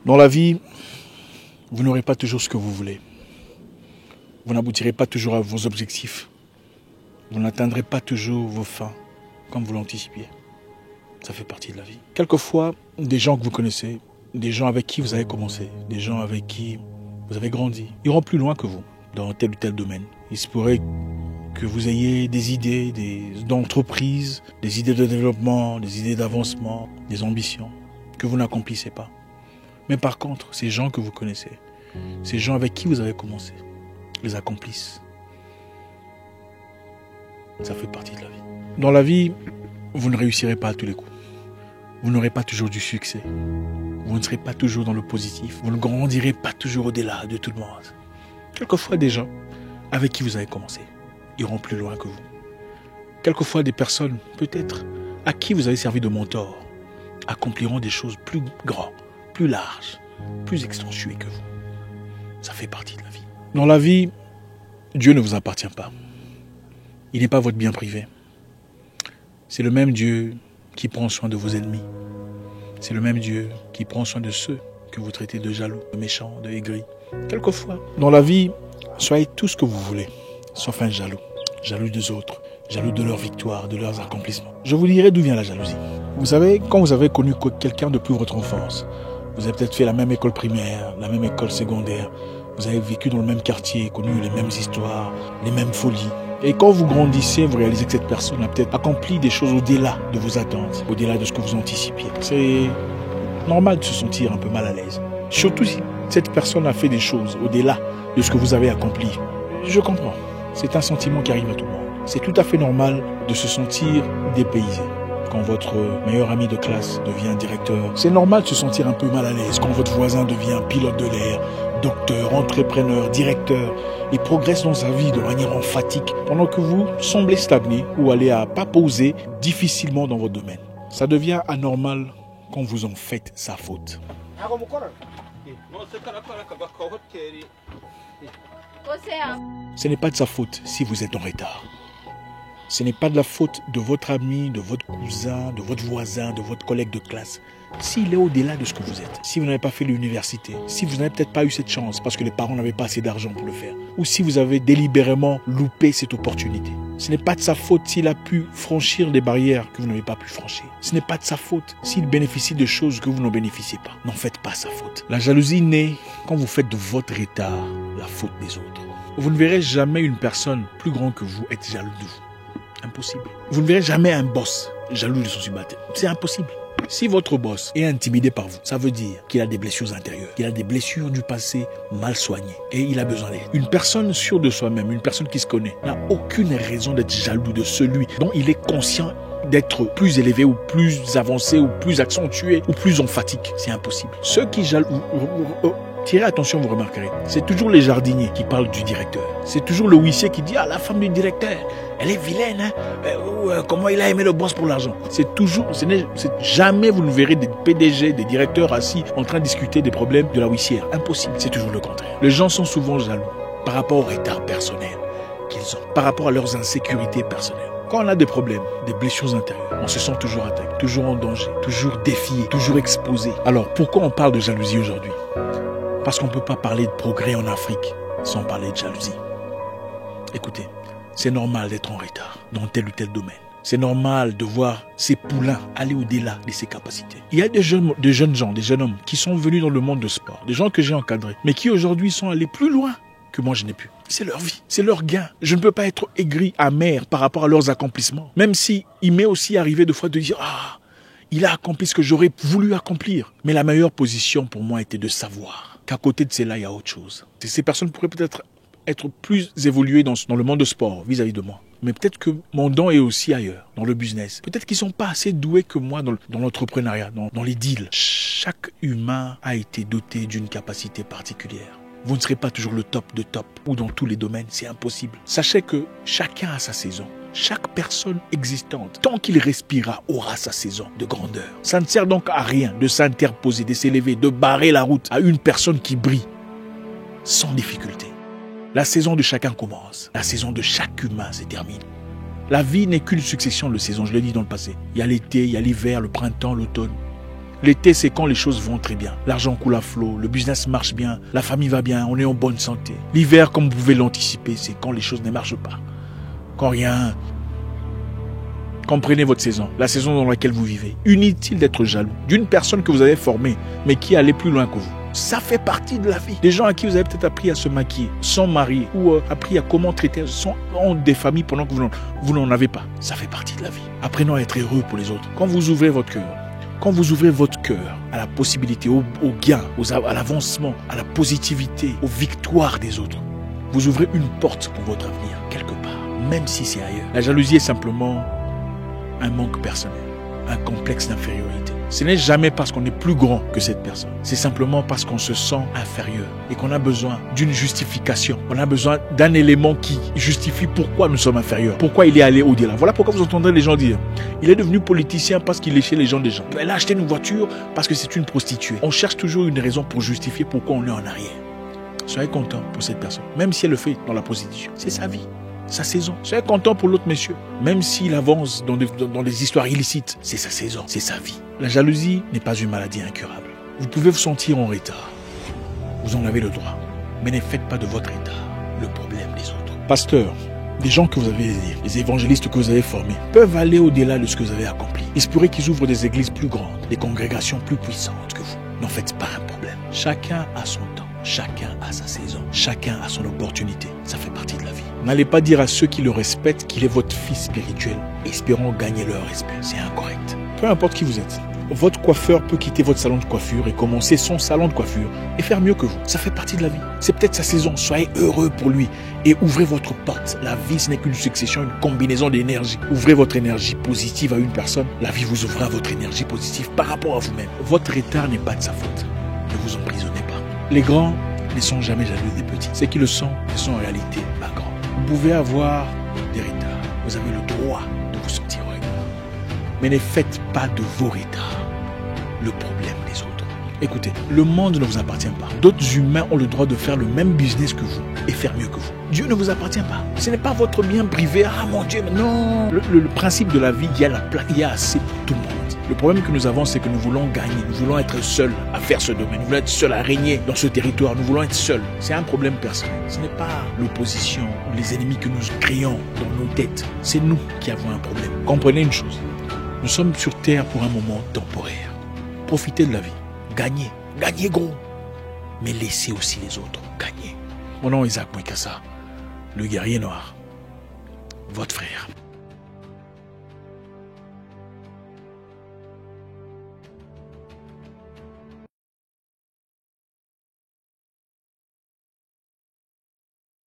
Dans la vie, vous n'aurez pas toujours ce que vous voulez. Vous n'aboutirez pas toujours à vos objectifs. Vous n'atteindrez pas toujours vos fins comme vous l'anticipiez. Ça fait partie de la vie. Quelquefois, des gens que vous connaissez, des gens avec qui vous avez commencé, des gens avec qui vous avez grandi, iront plus loin que vous dans tel ou tel domaine. Il se pourrait que vous ayez des idées d'entreprise, des idées de développement, des idées d'avancement, des ambitions que vous n'accomplissez pas. Mais par contre, ces gens que vous connaissez, ces gens avec qui vous avez commencé, les accomplissent. Ça fait partie de la vie. Dans la vie, vous ne réussirez pas à tous les coups. Vous n'aurez pas toujours du succès. Vous ne serez pas toujours dans le positif. Vous ne grandirez pas toujours au-delà de tout le monde. Quelquefois, des gens avec qui vous avez commencé iront plus loin que vous. Quelquefois, des personnes, peut-être, à qui vous avez servi de mentor, accompliront des choses plus grandes, plus larges, plus extensuées que vous. Ça fait partie de la vie. Dans la vie, Dieu ne vous appartient pas. Il n'est pas votre bien privé. C'est le même Dieu qui prend soin de vos ennemis. C'est le même Dieu qui prend soin de ceux que vous traitez de jaloux, de méchants, de aigris. Quelquefois, dans la vie, soyez tout ce que vous voulez, sauf un jaloux. Jaloux des autres, jaloux de leur victoire, de leurs accomplissements. Je vous dirai d'où vient la jalousie. Vous savez, quand vous avez connu quelqu'un depuis votre enfance, vous avez peut-être fait la même école primaire, la même école secondaire, vous avez vécu dans le même quartier, connu les mêmes histoires, les mêmes folies. Et quand vous grandissez, vous réalisez que cette personne a peut-être accompli des choses au-delà de vos attentes, au-delà de ce que vous anticipiez. C'est normal de se sentir un peu mal à l'aise. Surtout si cette personne a fait des choses au-delà de ce que vous avez accompli. Je comprends. C'est un sentiment qui arrive à tout le monde. C'est tout à fait normal de se sentir dépaysé. Quand votre meilleur ami de classe devient directeur, c'est normal de se sentir un peu mal à l'aise. Quand votre voisin devient pilote de l'air, docteur, entrepreneur, directeur, et progresse dans sa vie de manière emphatique, pendant que vous semblez stagner ou aller à pas poser difficilement dans votre domaine. Ça devient anormal quand vous en faites sa faute. Ce n'est pas de sa faute si vous êtes en retard. Ce n'est pas de la faute de votre ami, de votre cousin, de votre voisin, de votre collègue de classe. S'il est au-delà de ce que vous êtes, si vous n'avez pas fait l'université, si vous n'avez peut-être pas eu cette chance parce que les parents n'avaient pas assez d'argent pour le faire, ou si vous avez délibérément loupé cette opportunité, ce n'est pas de sa faute s'il a pu franchir des barrières que vous n'avez pas pu franchir. Ce n'est pas de sa faute s'il bénéficie de choses que vous n'en bénéficiez pas. N'en faites pas sa faute. La jalousie naît quand vous faites de votre retard la faute des autres. Vous ne verrez jamais une personne plus grande que vous être jaloux de vous. Impossible. Vous ne verrez jamais un boss jaloux de son subalterne. C'est impossible. Si votre boss est intimidé par vous, ça veut dire qu'il a des blessures intérieures, qu'il a des blessures du passé mal soignées et il a besoin d'aide. Une personne sûre de soi-même, une personne qui se connaît, n'a aucune raison d'être jaloux de celui dont il est conscient d'être plus élevé ou plus avancé ou plus accentué ou plus emphatique. C'est impossible. Ceux qui jaloux... Tirez attention, vous remarquerez. C'est toujours les jardiniers qui parlent du directeur. C'est toujours le huissier qui dit « Ah, la femme du directeur, elle est vilaine, hein comment il a aimé le boss pour l'argent ?» C'est toujours, jamais vous ne verrez des PDG, des directeurs assis en train de discuter des problèmes de la huissière. Impossible, c'est toujours le contraire. Les gens sont souvent jaloux par rapport au retard personnel qu'ils ont, par rapport à leurs insécurités personnelles. Quand on a des problèmes, des blessures intérieures, on se sent toujours attaqué, toujours en danger, toujours défié, toujours exposé. Alors, pourquoi on parle de jalousie aujourd'hui ? Parce qu'on ne peut pas parler de progrès en Afrique sans parler de jalousie. Écoutez, c'est normal d'être en retard dans tel ou tel domaine. C'est normal de voir ces poulains aller au-delà de ses capacités. Il y a des jeunes gens, des jeunes hommes qui sont venus dans le monde de sport, des gens que j'ai encadrés, mais qui aujourd'hui sont allés plus loin que moi je n'ai pu. C'est leur vie, c'est leur gain. Je ne peux pas être aigri, amer par rapport à leurs accomplissements. Même si il m'est aussi arrivé de fois de dire « Ah, il a accompli ce que j'aurais voulu accomplir. » Mais la meilleure position pour moi était de savoir qu'à côté de cela, il y a autre chose. Ces personnes pourraient peut-être être plus évoluées dans le monde de sport vis-à-vis de moi. Mais peut-être que mon don est aussi ailleurs, dans le business. Peut-être qu'ils ne sont pas assez doués que moi dans l'entrepreneuriat, dans les deals. Chaque humain a été doté d'une capacité particulière. Vous ne serez pas toujours le top de top ou dans tous les domaines, c'est impossible. Sachez que chacun a sa saison. Chaque personne existante, tant qu'il respirera, aura sa saison de grandeur. Ça ne sert donc à rien de s'interposer, de s'élever, de barrer la route à une personne qui brille sans difficulté. La saison de chacun commence. La saison de chaque humain se termine. La vie n'est qu'une succession de saisons, je l'ai dit dans le passé. Il y a l'été, il y a l'hiver, le printemps, l'automne. L'été, c'est quand les choses vont très bien. L'argent coule à flot, le business marche bien, la famille va bien, on est en bonne santé. L'hiver, comme vous pouvez l'anticiper, c'est quand les choses ne marchent pas. Quand rien... Comprenez votre saison, la saison dans laquelle vous vivez. Inutile d'être jaloux d'une personne que vous avez formée, mais qui allait plus loin que vous. Ça fait partie de la vie. Des gens à qui vous avez peut-être appris à se maquiller, sans marier, ou appris à comment traiter des familles pendant que vous n'en avez pas. Ça fait partie de la vie. Apprenons à être heureux pour les autres. Quand vous ouvrez votre cœur, à la possibilité, au gain, à l'avancement, à la positivité, aux victoires des autres, vous ouvrez une porte pour votre avenir, quelque part, même si c'est ailleurs. La jalousie est simplement un manque personnel, un complexe d'infériorité. Ce n'est jamais parce qu'on est plus grand que cette personne. C'est simplement parce qu'on se sent inférieur et qu'on a besoin d'une justification. On a besoin d'un élément qui justifie pourquoi nous sommes inférieurs, pourquoi il est allé au-delà. Voilà pourquoi vous entendrez les gens dire « Il est devenu politicien parce qu'il léchait les gens des gens. Elle a acheté une voiture parce que c'est une prostituée. » On cherche toujours une raison pour justifier pourquoi on est en arrière. Soyez content pour cette personne, même si elle le fait dans la prostitution. C'est sa vie. Sa saison. Soyez content pour l'autre monsieur. Même s'il avance dans des histoires illicites, c'est sa saison, c'est sa vie. La jalousie n'est pas une maladie incurable. Vous pouvez vous sentir en retard. Vous en avez le droit. Mais ne faites pas de votre retard le problème des autres. Pasteur, les gens que vous avez aidés, les évangélistes que vous avez formés, peuvent aller au-delà de ce que vous avez accompli. Il se pourrait qu'ils ouvrent des églises plus grandes, des congrégations plus puissantes que vous. N'en faites pas un problème. Chacun a son temps. Chacun a sa saison, chacun a son opportunité, ça fait partie de la vie. N'allez pas dire à ceux qui le respectent qu'il est votre fils spirituel, espérant gagner leur respect, c'est incorrect. Peu importe qui vous êtes, votre coiffeur peut quitter votre salon de coiffure et commencer son salon de coiffure et faire mieux que vous, ça fait partie de la vie. C'est peut-être sa saison, soyez heureux pour lui et ouvrez votre porte. La vie ce n'est qu'une succession, une combinaison d'énergie. Ouvrez votre énergie positive à une personne, la vie vous ouvrira votre énergie positive par rapport à vous-même. Votre retard n'est pas de sa faute, ne vous emprisonnez pas. Les grands ne sont jamais jaloux des petits. Ceux qui le sont en réalité pas grands. Vous pouvez avoir des retards. Vous avez le droit de vous sentir heureux. Mais ne faites pas de vos retards le problème des autres. Écoutez, le monde ne vous appartient pas. D'autres humains ont le droit de faire le même business que vous et faire mieux que vous. Dieu ne vous appartient pas. Ce n'est pas votre bien privé. Ah mon Dieu, mais non. Le principe de la vie, il y a assez pour tout le monde. Le problème que nous avons, c'est que nous voulons gagner, nous voulons être seuls à faire ce domaine, nous voulons être seuls à régner dans ce territoire, nous voulons être seuls. C'est un problème personnel. Ce n'est pas l'opposition ou les ennemis que nous créons dans nos têtes. C'est nous qui avons un problème. Comprenez une chose, nous sommes sur terre pour un moment temporaire. Profitez de la vie, gagnez, gagnez gros, mais laissez aussi les autres gagner. Mon nom est Isaac Mwikassa, le guerrier noir, votre frère.